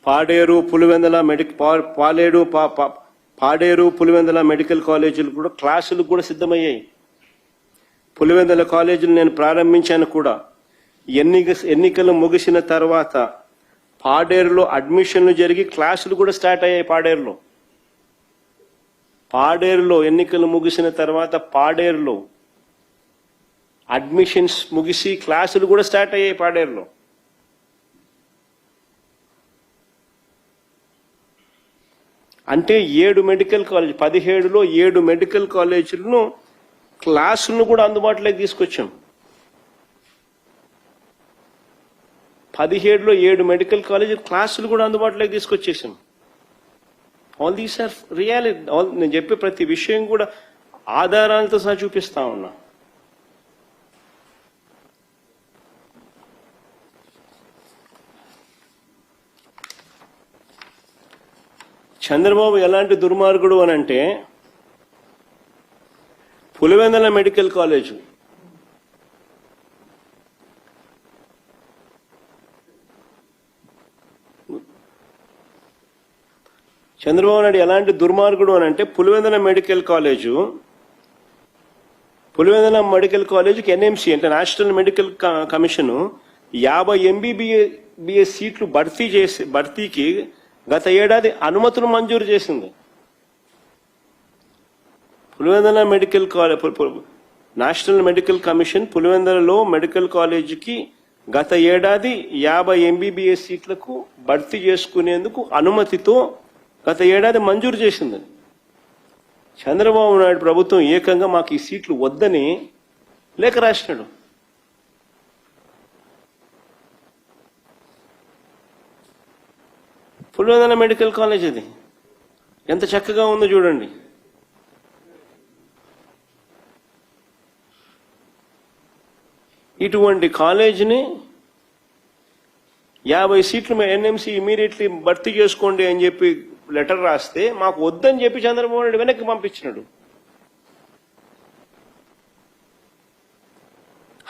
Paderu Pulivendula Paderu Pulivendula medical కాలేజీలు కూడా క్లాసులు కూడా సిద్ధమయ్యాయి. పులివెందుల కాలేజీలు నేను ప్రారంభించాను కూడా. ఎన్నికలు ముగిసిన తర్వాత పాడేరులో అడ్మిషన్లు జరిగి క్లాసులు కూడా స్టార్ట్ అయ్యాయి. పాడేరులో ఎన్నికలు ముగిసిన తర్వాత పాడేరులో అడ్మిషన్స్ ముగిసి క్లాసులు కూడా స్టార్ట్ అయ్యాయి పాడేరులో. అంటే 7 మెడికల్ కాలేజ్, 17లో 7 మెడికల్ కాలేజీలను క్లాసులను కూడా అందుబాటులోకి తీసుకొచ్చాం. 17లో 7 మెడికల్ కాలేజీ క్లాసులు కూడా అందుబాటులోకి తీసుకొచ్చేసాం. All these are reality. నేను చెప్పే ప్రతి విషయం కూడా ఆధారాలతో సహా చూపిస్తా ఉన్నా. చంద్రబాబు ఎలాంటి దుర్మార్గుడు అని అంటే, పులివెందుల మెడికల్ కాలేజ్ చంద్రబాబు నాయుడు ఎలాంటి దుర్మార్గుడు అని అంటే, పులివెందుల మెడికల్ కాలేజీకి ఎన్ఎంసీ అంటే నేషనల్ మెడికల్ కమిషన్ 50 MBBS సీట్లు భర్తీకి గత ఏడాది అనుమతులు మంజూరు చేసింది. Pulivendula medical college national medical commission పులివెందులలో మెడికల్ కాలేజీకి గత ఏడాది 50 MBBS సీట్లకు భర్తీ చేసుకునేందుకు అనుమతితో గత ఏడాది మంజూరు చేసింది. చంద్రబాబు నాయుడు ప్రభుత్వం ఏకంగా మాకు ఈ సీట్లు వద్దని లేఖ రాసినాడు. పులివెందుల మెడికల్ కాలేజ్ అది ఎంత చక్కగా ఉందో చూడండి. ఇటువంటి కాలేజీని 50 సీట్లు ఎన్ఎంసీ ఇమీడియట్లీ భర్తీ చేసుకోండి అని చెప్పి లెటర్ రాస్తే మాకు వద్దని చెప్పి చంద్రబాబు నాయుడు వెనక్కి పంపించినాడు.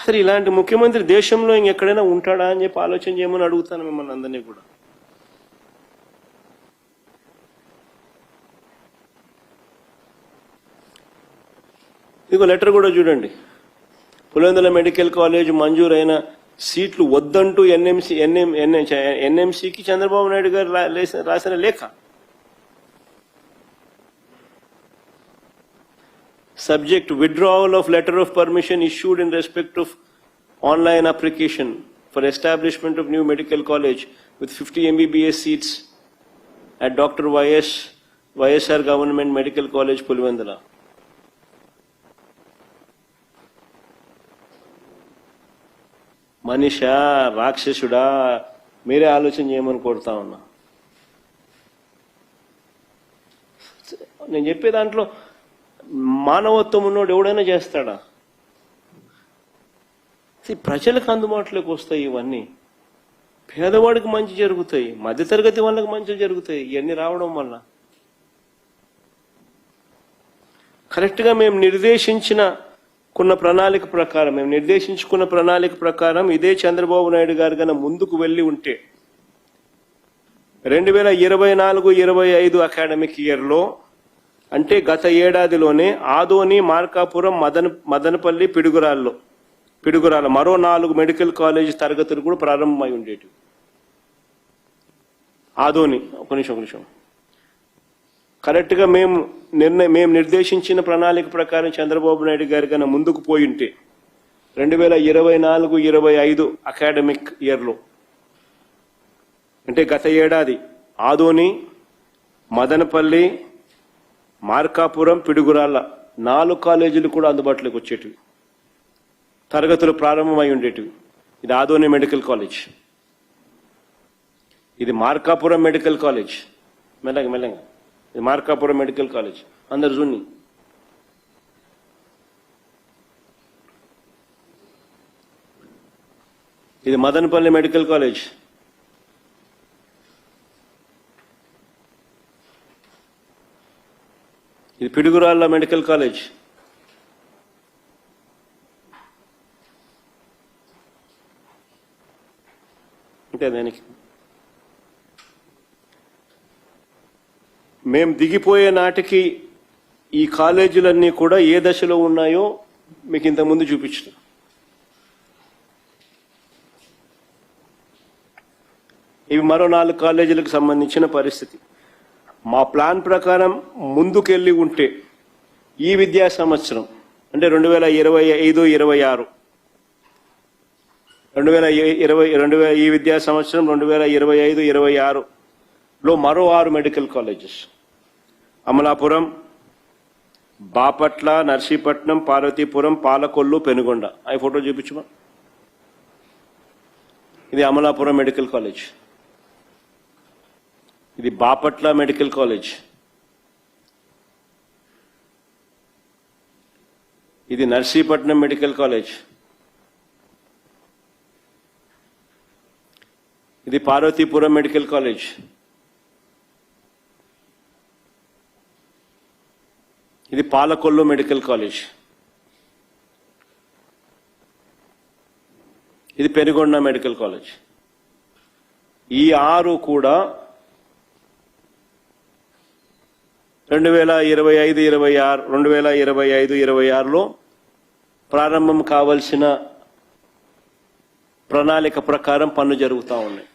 అసలు ఇలాంటి ముఖ్యమంత్రి దేశంలో ఇంకెక్కడైనా ఉంటాడా అని చెప్పి ఆలోచన చేయమని అడుగుతాను మిమ్మల్ని అందరినీ కూడా. ఇదిగో లెటర్ కూడా చూడండి. పులివెందుల మెడికల్ కాలేజ్ మంజూరైన సీట్లు వద్దంటూ ఎన్ఎంసీకి చంద్రబాబు నాయుడు గారు రాసిన లేఖ. Subject withdrawal of letter of permission issued in respect of online application for establishment of new medical college with 50 MBBS seats at Dr. YSR Government Medical College, Pulivendula. Manisha రాక్షసుడా మీరే ఆలోచన చేయమని కోరుతా ఉన్నా. నేను చెప్పే దాంట్లో మానవత్వం ఉన్నోడు ఎవడైనా చేస్తాడా? ప్రజలకు అందుబాటులోకి వస్తాయి ఇవన్నీ. పేదవాడికి మంచి జరుగుతాయి, మధ్యతరగతి వాళ్ళకి మంచి జరుగుతాయి. ఇవన్నీ రావడం వల్ల కరెక్ట్గా మేము నిర్దేశించుకున్న ప్రణాళిక ప్రకారం ఇదే చంద్రబాబు నాయుడు గారు కన్నా ముందుకు వెళ్ళి ఉంటే 2024-25 అకాడమిక్ ఇయర్లో, అంటే గత ఏడాదిలోనే ఆదోని, మార్కాపురం, మదనపల్లి, పిడుగురాల మరో 4 మెడికల్ కాలేజీ తరగతులు కూడా ప్రారంభమై ఉండేటివి. ఆదోని ఒక నిమిషం కరెక్ట్గా మేము నిర్దేశించిన ప్రణాళిక ప్రకారం చంద్రబాబు నాయుడు గారి కన్నా ముందుకు పోయి ఉంటే 2024-25 అకాడమిక్ ఇయర్లో, అంటే గత ఏడాది ఆదోని, మదనపల్లి, మార్కాపురం, పిడుగురాల 4 కాలేజీలు కూడా అందుబాటులోకి వచ్చేటివి, తరగతులు ప్రారంభమై ఉండేటివి. ఇది ఆదోని మెడికల్ కాలేజ్, ఇది మార్కాపురం మెడికల్ కాలేజ్. మెల్లగా ఇది మార్కాపురం మెడికల్ కాలేజ్. అందరు చూడండి. ఇది మదనపల్లి మెడికల్ కాలేజ్. ఇది పిడుగురాళ్ళ మెడికల్ కాలేజ్. అంటే దానికి మేము దిగిపోయే నాటికి ఈ కాలేజీలన్నీ కూడా ఏ దశలో ఉన్నాయో మీకు ఇంతకుముందు చూపించిన. ఇవి మరో 4 కాలేజీలకు సంబంధించిన పరిస్థితి. మా ప్లాన్ ప్రకారం ముందుకెళ్ళి ఉంటే ఈ విద్యా సంవత్సరం అంటే 2025-26 ఈ విద్యా సంవత్సరం 2025-26లో మరో 6 మెడికల్ కాలేజెస్ అమలాపురం, బాపట్ల, నర్సీపట్నం, పార్వతీపురం, పాలకొల్లు, పెనుగొండ. ఆ ఫోటో చూపించమా. ఇది అమలాపురం మెడికల్ కాలేజ్, ఇది బాపట్ల మెడికల్ కాలేజ్, ఇది నర్సీపట్నం మెడికల్ కాలేజ్, ఇది పార్వతీపురం మెడికల్ కాలేజ్, ఇది పాలకొల్లు మెడికల్ కాలేజ్, ఇది పెనుగొండ మెడికల్ కాలేజ్. ఈ 6 కూడా 2025-26లో ప్రారంభం కావాల్సిన ప్రణాళిక ప్రకారం పనులు జరుగుతూ ఉన్నాయి.